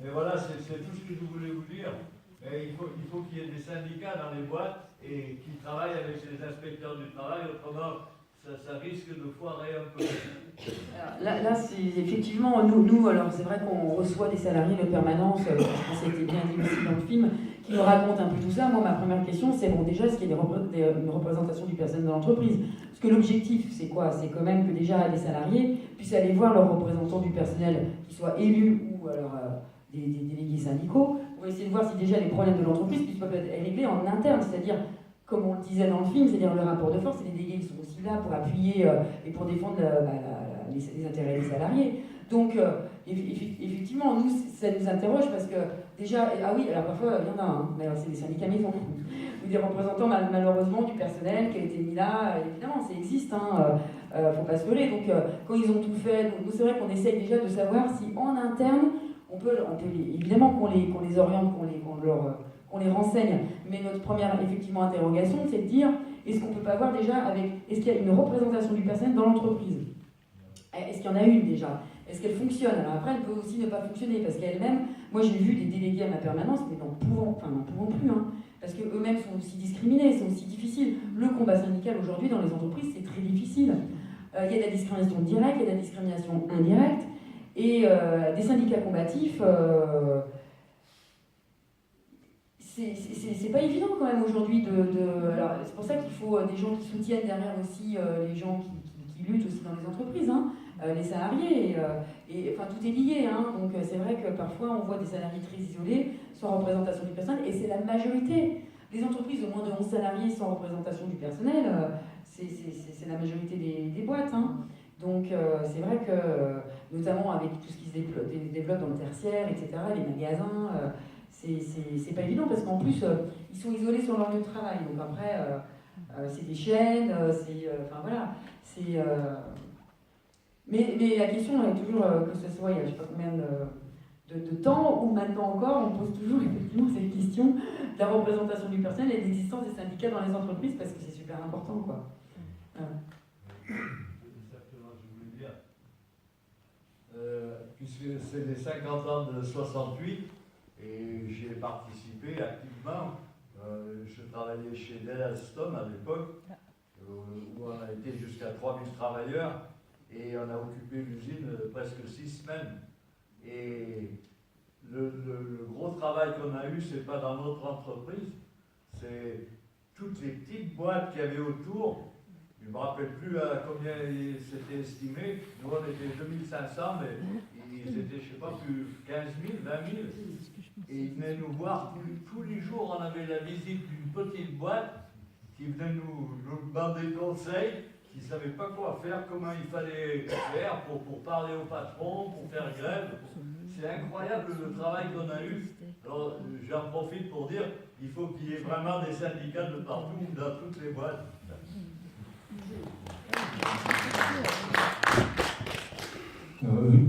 Mais voilà, c'est tout ce que je voulais vous dire. Et il faut qu'il y ait des syndicats dans les boîtes et qui travaillent avec les inspecteurs du travail, autrement ça risque de foirer un peu. Là c'est effectivement, nous alors c'est vrai qu'on reçoit des salariés de permanence, je pense que ça a été bien dit aussi dans le film, qui nous racontent un peu tout ça. Moi, ma première question, c'est bon, déjà, est-ce qu'il y a une représentation du personnel dans l'entreprise? Parce que l'objectif, c'est quoi? C'est quand même que déjà les salariés puissent aller voir leurs représentants du personnel, qu'ils soient élus ou alors des délégués syndicaux, pour essayer de voir si déjà les problèmes de l'entreprise puissent être réglés en interne, c'est-à-dire, comme on le disait dans le film, c'est-à-dire le rapport de force, et les délégués qui sont aussi là pour appuyer et pour défendre les intérêts des salariés. Donc, effectivement, nous, ça nous interroge parce que déjà, ah oui, alors parfois, il y en a, hein, mais alors c'est des syndicats maison, ou des représentants malheureusement du personnel qui a été mis là, évidemment, ça existe, hein, faut pas se leurrer. Donc, quand ils ont tout fait, nous c'est vrai qu'on essaye déjà de savoir si en interne, on peut évidemment qu'on les oriente, qu'on les renseigne, mais notre première effectivement interrogation, c'est de dire, est-ce qu'on peut pas voir déjà est-ce qu'il y a une représentation du personnel dans l'entreprise? Est-ce qu'il y en a une déjà? Est-ce qu'elle fonctionne? Alors après, elle peut aussi ne pas fonctionner, parce qu'elle-même, moi j'ai vu des délégués à ma permanence, mais n'en pouvant plus, hein, parce qu'eux-mêmes sont aussi discriminés, c'est aussi difficile. Le combat syndical aujourd'hui dans les entreprises, c'est très difficile. Il y a de la discrimination directe, il y a de la discrimination indirecte, et des syndicats combatifs, c'est pas évident quand même aujourd'hui alors c'est pour ça qu'il faut des gens qui soutiennent derrière aussi les gens qui luttent aussi dans les entreprises, hein, les salariés, et enfin tout est lié, hein, donc c'est vrai que parfois on voit des salariés très isolés sans représentation du personnel, et c'est la majorité. Les entreprises de moins de 11 salariés sans représentation du personnel, c'est la majorité des boîtes, hein. Donc c'est vrai que, notamment avec tout ce qui se développe dans le tertiaire, etc., les magasins, c'est pas évident parce qu'en plus, ils sont isolés sur leur lieu de travail. Donc après, c'est des chaînes, enfin voilà. Mais la question est toujours que ce soit il y a je sais pas combien de temps, ou maintenant encore, on pose toujours effectivement cette question de la représentation du personnel et de l'existence des syndicats dans les entreprises parce que c'est super important, quoi. Exactement, je voulais dire. Puisque c'est les 50 ans de 68, et j'y ai participé activement. Je travaillais chez Dell Alstom à l'époque, où on a été jusqu'à 3000 travailleurs, et on a occupé l'usine presque 6 semaines. Et le gros travail qu'on a eu, c'est pas dans notre entreprise, c'est toutes les petites boîtes qu'il y avait autour. Je ne me rappelle plus à combien c'était estimé. Nous, on était 2500, mais ils étaient, je ne sais pas, plus 15 000, 20 000. Et ils venaient nous voir tous les jours. On avait la visite d'une petite boîte qui venait nous demander conseils, qui ne savait pas quoi faire, comment il fallait faire pour parler au patron, pour faire grève. C'est incroyable le travail qu'on a eu. Alors, j'en profite pour dire qu'il faut qu'il y ait vraiment des syndicats de partout, dans toutes les boîtes. Oui,